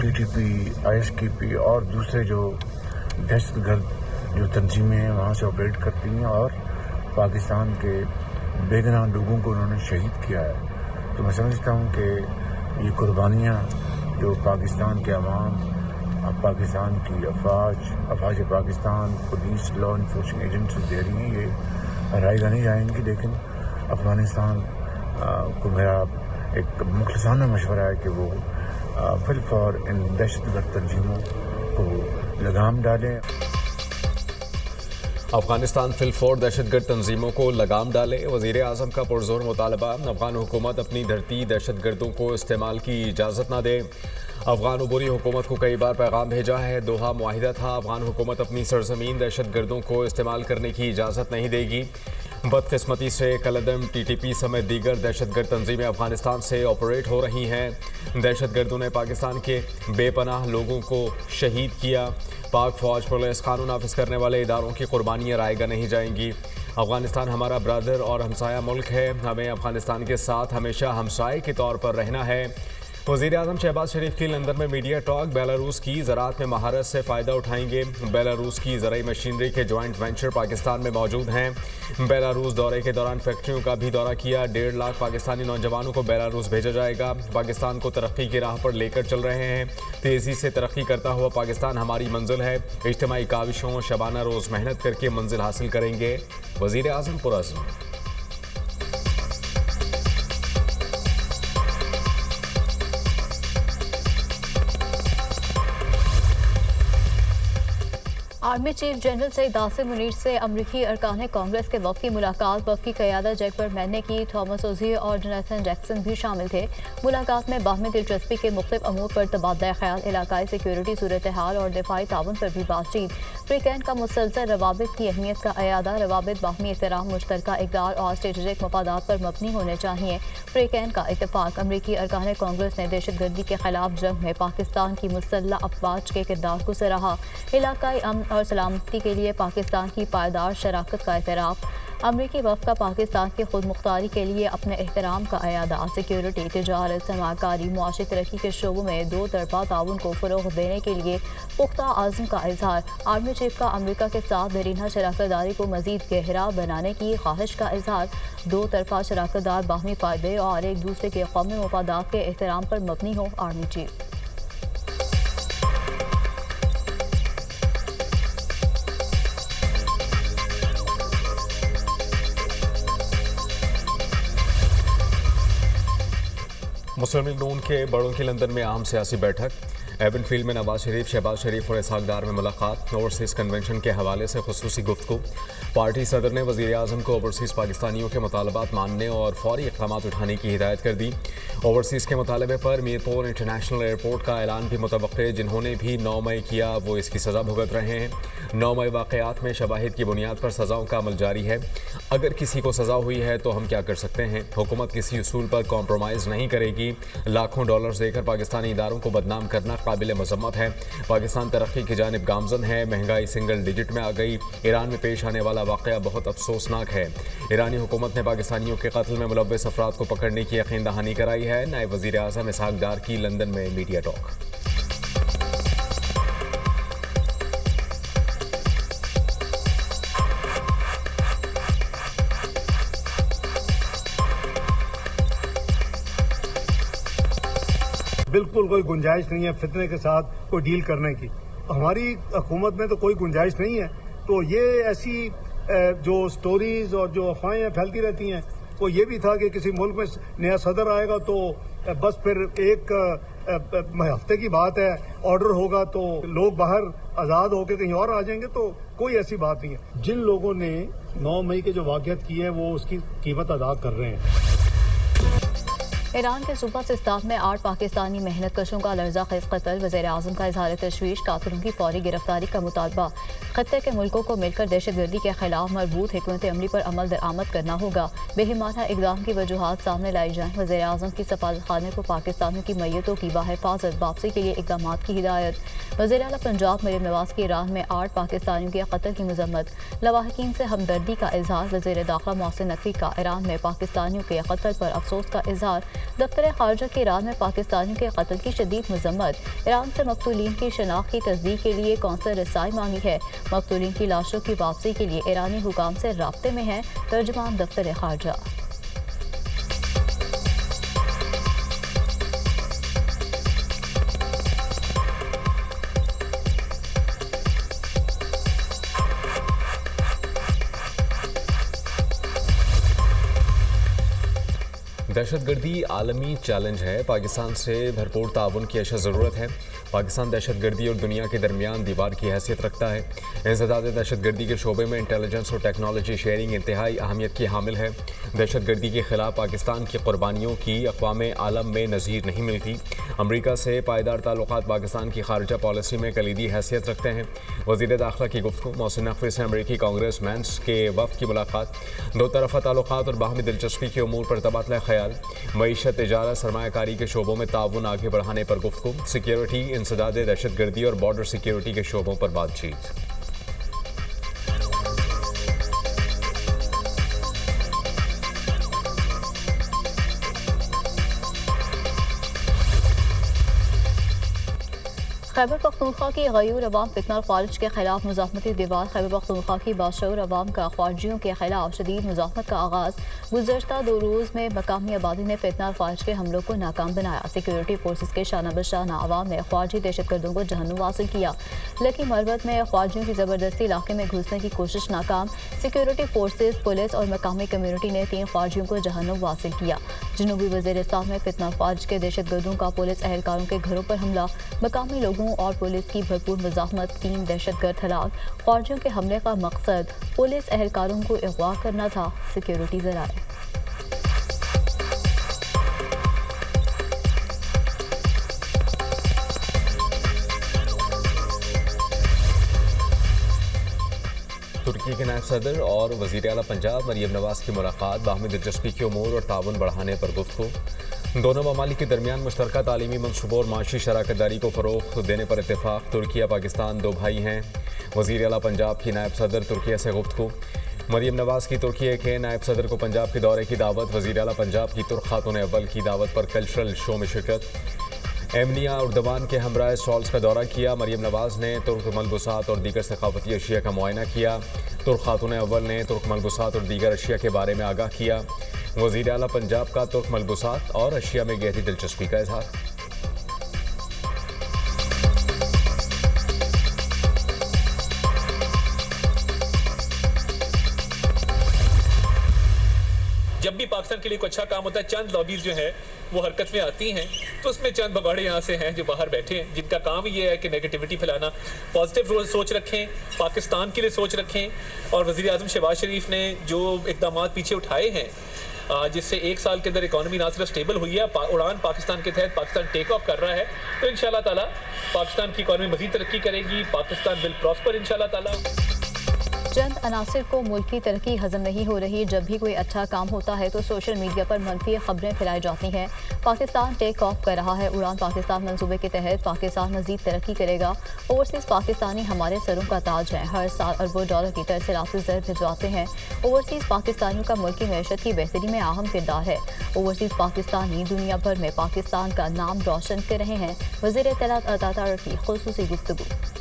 TTP, ISKP और दूसरे जो दहशतगर्द जो तंजीमें हैं वहाँ से ऑपरेट करती हैं और पाकिस्तान के बेगुनाह लोगों को उन्होंने शहीद किया है। तो मैं समझता हूँ कि ये कुर्बानियाँ जो पाकिस्तान के अवाम, पाकिस्तान की अफवाज Pakistan, police, law enforcing agency दे रही हैं, ये रायगा नहीं जाएंगी। लेकिन अफगानिस्तान को मेरा एक मुखलिसाना मशवरा है कि वो फिलफौर इन दहशतगर्द तंजीमों को लगाम डालें। अफगानिस्तान फिलफौर दहशतगर्द तंजीमों को लगाम डाले। वज़ीर आज़म का पुरजोर मुतालबा, अफगान हुकूमत अपनी धरती दहशतगर्दों को इस्तेमाल की इजाज़त न दे। अफगान अबूरी हुकूमत को कई बार पैगाम भेजा है। दोहा मुआहिदा था, अफगान हुकूमत अपनी सरजमीन दहशतगर्दों को इस्तेमाल करने की इजाज़त नहीं देगी। बदकिस्मती से कलदम, TTP समेत दीगर दहशतगर्द तंजीमें अफगानिस्तान से ऑपरेट हो रही हैं। दहशतगर्दों ने पाकिस्तान के बेपनाह लोगों को शहीद किया। पाक फौज, पुलिस, कानून नाफिज करने वाले इदारों की कुर्बानियाँ रायगा नहीं जाएंगी। अफगानिस्तान हमारा ब्रदर और हमसाया मुल्क है। हमें अफगानिस्तान के साथ हमेशा हमसाये के तौर पर रहना है। वज़ीर आज़म शहबाज शरीफ की लंदन में मीडिया टॉक। बेलारूस की ज़राअत में महारत से फ़ायदा उठाएंगे। बेलारूस की ज़राई मशीनरी के जॉइंट वेंचर पाकिस्तान में मौजूद हैं। बेलारूस दौरे के दौरान फैक्ट्रियों का भी दौरा किया। 1.5 लाख पाकिस्तानी नौजवानों को बेलारूस भेजा जाएगा। पाकिस्तान को तरक्की की राह पर लेकर चल रहे हैं। तेज़ी से तरक्की करता हुआ पाकिस्तान हमारी मंजिल है। इज्तिमाई काविशों, शबाना रोज़ मेहनत करके मंजिल हासिल करेंगे। वज़ीर आज़म पुरअज़्म। Army chief general Saeed Asim Munir से अमरीकी अरकान कांग्रेस के वफ़द की मुलाकात। वफ़द की क़यादत जैकबर्मैन ने की। थॉमस ओज़ियर और जोनाथन जैक्सन भी शामिल थे। मुलाकात में बाहमी दिलचस्पी के मुख्तलिफ अमूर पर तबादला ख्याल, इलाकाई सिक्योरिटी सूरत हाल और दिफाई ताउन पर भी बातचीत। फ्रीकैन का मुसलसल रवाबित की अहमियत का अयादा। रवाबित बाहमी एहतराम, मुश्तरका इक़दार और स्ट्रेटेजिक मफादात पर मबनी होने चाहिए। फ्रीकैन का इत्तफाक। अमरीकी अरकान कांग्रेस ने दहशतगर्दी के खिलाफ जंग में पाकिस्तान की मुसल्लह अफवाज के किरदार को सराहा। इलाकाई अमन और सलामती के लिए पाकिस्तान की पायदार शराकत का एतराफ़। अमरीकी वफ़द का पाकिस्तान की खुद मुख्तारी के लिए अपने एहतराम का अयादा। सिक्योरिटी, तिजारत, सरमाकारी, मुआशी तरक्की के शोबों में दो तरफा ताउन को फ़रोग़ देने के लिए पुख्ता आज़म का इज़हार। आर्मी चीफ का अमरीका के साथ बेरीना शराकतदारी को मज़ीद गहरा बनाने की ख्वाहिश का इज़हार। दो तरफा शराकतदार बाहमी फ़ायदे और एक दूसरे के कौमी मफादात के एहतराम पर मबनी हो। आर्मी चीफ मुस्लिम लीग नून के बड़ों की लंदन में अहम सियासी बैठक। एवनफील्ड में नवाज शरीफ, शहबाज शरीफ और इसहाक डार में मुलाकात। ओवरसीज़ कन्वेंशन के हवाले से खुसूसी गुफ्तगू। पार्टी सदर ने वज़ीर आज़म को ओवरसीज़ पाकिस्तानियों के मुतालबात मानने और फौरी इक़दाम उठाने की हिदायत कर दी। ओवरसीज़ के मुतालबे पर मीरपुर इंटरनेशनल एयरपोर्ट का ऐलान भी मुतवक्के। जिन्होंने भी 9 मई किया वो इसकी सज़ा भुगत रहे हैं। 9 मई वाक़यात में शवाहिद की बुनियाद पर सज़ाओं का अमल जारी है। अगर किसी को सज़ा हुई है तो हम क्या कर सकते हैं। हुकूमत किसी उसूल पर कॉम्प्रोमाइज़ नहीं करेगी। लाखों डॉलर्स देकर पाकिस्तानी इदारों को बदनाम करना काबिल मज़म्मत है। पाकिस्तान तरक्की की जानिब गामज़न है। महंगाई सिंगल डिजिट में आ गई। ईरान में पेश आने वाला वाक़या बहुत अफसोसनाक है। ईरानी हुकूमत ने पाकिस्तानियों के कत्ल में मुलव्वस अफराद को पकड़ने की यकीन दहानी कराई है। नायब वज़ीर आज़म इसहाक डार की लंदन में मीडिया टॉक। बिल्कुल कोई गुंजाइश नहीं है फितने के साथ कोई डील करने की। हमारी हुकूमत में तो कोई गुंजाइश नहीं है। तो ये ऐसी जो स्टोरीज और जो अफवाहें फैलती रहती हैं, वो ये भी था कि किसी मुल्क में नया सदर आएगा तो बस फिर एक हफ्ते की बात है, ऑर्डर होगा तो लोग बाहर आज़ाद होकर कहीं और आ जाएंगे। तो कोई ऐसी बात नहीं है। जिन लोगों ने 9 मई के जो वाक़यात की है वो उसकी कीमत अदा कर रहे हैं। ईरान के सूबा सिस्तान में 8 पाकिस्तानी मेहनत कशों का लर्जा खेज कत्ल। वज़ीर आज़म का इज़हार तशवीश। कातिलों की फौरी गिरफ्तारी का मुतालबा। खत्ते के मुल्कों को मिलकर दहशतगर्दी के खिलाफ मजबूत हिकमत अमली पर अमल दरामद करना होगा। बेहिमाना इकदाम की वजूहात सामने लाई जाएं। वज़ीर आज़म की सफारतखाने को पाकिस्तानियों की मैयतों की बाहिफाजत वापसी के लिए इकदाम की हिदायत। वज़ीर आला पंजाब मरीम नवाज की ईरान में 8 पाकिस्तानियों के कत्ल की मजम्मत। लवाहिकीन से हमदर्दी का इजहार। वज़ीर दाखिला मोहसिन नकवी का ईरान में पाकिस्तानियों के कत्ल पर अफसोस का इजहार। दफ्तर खारजा के ईरान में पाकिस्तानियों के कत्ल की शदीद मजम्मत। ईरान से मकतूलीन की शनाख्त की तस्दीक के लिए कौंसल रसाई मांगी है। मकतूलीन की लाशों की वापसी के लिए ईरानी हुकाम से राब्ते में है। तर्जुमान दफ्तर खारजा। दहशतगर्दी आलमी चैलेंज है। पाकिस्तान से भरपूर ताउन की अशद ज़रूरत है। पाकिस्तान दहशतगर्दी और दुनिया के दरमियान दीवार की हैसियत रखता है। इंसदाद दहशतगर्दी के शोबे में इंटेलिजेंस और टेक्नोलॉजी शेयरिंग इंतहाई अहमियत की हामिल है। दहशतगर्दी के खिलाफ पाकिस्तान की कुर्बानियों की अक़वाम आलम में नज़ीर नहीं मिलती। अमरीका से पायदार ताल्लुकात पाकिस्तान की खारजा पॉलिसी में कलीदी हैसियत रखते हैं। वज़ीर दाखिला की गुफ्तगू। मोहसिन नकवी से अमरीकी कांग्रेस मैंस के वफ़द की मुलाकात। दो तरफ़ा ताल्लुकात और बाहमी दिलचस्पी के उमूर पर तबादला ख्याल। मईशत, तिजारत, सरमायाकारी के शोबों में ताउन आगे बढ़ाने पर गुफ्तगू। सिक्योरिटी, इंसदाद दहशतगर्दी और बॉर्डर सिक्योरिटी के शोबों पर बातचीत। खैबर पख्तूनख्वा की गयूर अवाम फितना ख्वारिज के खिलाफ मुज़ाहमती दीवार। खैबर पख्तूनख्वा की बाशऊर अवाम का ख्वारिजियों के खिलाफ शदीद मुज़ाहमत का आगाज़। गुज़श्ता 2 रोज़ में मकामी आबादी ने फितना ख्वारिज के हमलों को नाकाम बनाया। सिक्योरिटी फोर्सेस के शाना बशाना अवाम ने ख्वारिजी दहशतगर्दों को जहन्नुम हासिल किया। लेकिन मरबत में ख्वारिजियों की ज़बरदस्ती इलाके में घुसने की कोशिश नाकाम। सिक्योरिटी फोर्सेस, पुलिस और मकामी कम्यूनिटी ने 3 ख्वारिजियों को जहन्नुम हासिल किया। जनूबी वज़ीरिस्तान में फितना ख्वारिज के दहशतगर्दों का पुलिस एहलकारों के घरों पर हमला। मकामी लोगों और पुलिस की भरपूर मुज़ाहमत। 3 दहशतगर्द हलाक। ख्वारिजियों के हमले का मकसद पुलिस एहलकारों को अगवा करना था। सिक्योरिटी ज़राए। तुर्की के नायब सदर और वज़ीर आला पंजाब मरीम नवाज की मुलाकात। बाहमी दिलचस्पी के उमूर और ताउन बढ़ाने पर गुफ्तगू। दोनों ममालिक के दरमियान मुश्तरका तालीमी मनसूबों और माशी शराकत दारी को फ़रोग़ देने पर इत्तेफाक। तुर्किया पाकिस्तान 2 भाई हैं। वज़ीर आला पंजाब की नायब सदर तुर्किया से गुफ्तगू। मरीम नवाज की तुर्किया के नायब सदर को पंजाब के दौरे की दावत। वज़ीर आला पंजाब की तुर्क खातून अव्वल की दावत पर कल्चरल शो में शिरकत। एमनिया और दवान के हमरा स्टॉल्स का दौरा किया। मरीम नवाज ने तुर्क मलबूसात और दीगर सकाफती अशिया का मुआयना किया। तुर्क खातून अव्वल ने तुर्क मलबूसात और दीगर अशिया के बारे में आगाह किया। वज़ीर आला पंजाब का तुर्क मलबूसात और अशिया में गहरी दिलचस्पी का इजहार। जब भी पाकिस्तान के लिए कोई अच्छा काम होता है, चंद लॉबीज जो है वो हरकत में आती हैं, तो उसमें चंद भगवाड़े यहाँ से हैं जो बाहर बैठे हैं, जिनका काम ये है कि नेगेटिविटी फैलाना। पॉजिटिव सोच रखें, पाकिस्तान के लिए सोच रखें। और वज़ीर आज़म शहबाज शरीफ ने जो इक़दाम पीछे उठाए हैं, जिससे 1 साल के अंदर इकॉनमी ना सिर्फ स्टेबल हुई है, उड़ान पाकिस्तान के तहत पाकिस्तान टेक ऑफ कर रहा है, तो इंशाल्लाह ताला पाकिस्तान की इकॉनमी मज़ीद तरक्की करेगी। पाकिस्तान विल प्रॉस्पर इंशाल्लाह ताला। चंद अनासिर को मुल्क की तरक्की हजम नहीं हो रही। जब भी कोई अच्छा काम होता है तो सोशल मीडिया पर मनफी खबरें फैलाई जाती हैं। पाकिस्तान टेक ऑफ कर रहा है। उड़ान पाकिस्तान मंसूबे के तहत पाकिस्तान मजीद तरक्की करेगा। ओवरसीज़ पाकिस्तानी हमारे सरों का ताज हैं। हर साल अरबों डॉलर की तरह से रास्ते ज़र भिजवाते हैं। ओवरसीज़ पाकिस्तानियों का मुल्की मैशत की बेहतरी में अहम किरदार है। ओवरसीज़ पाकिस्तानी दुनिया भर में पाकिस्तान का नाम रोशन कर रहे हैं। वज़ीर इत्तलात अता तारकी की खुसूसी गुफ्तगू।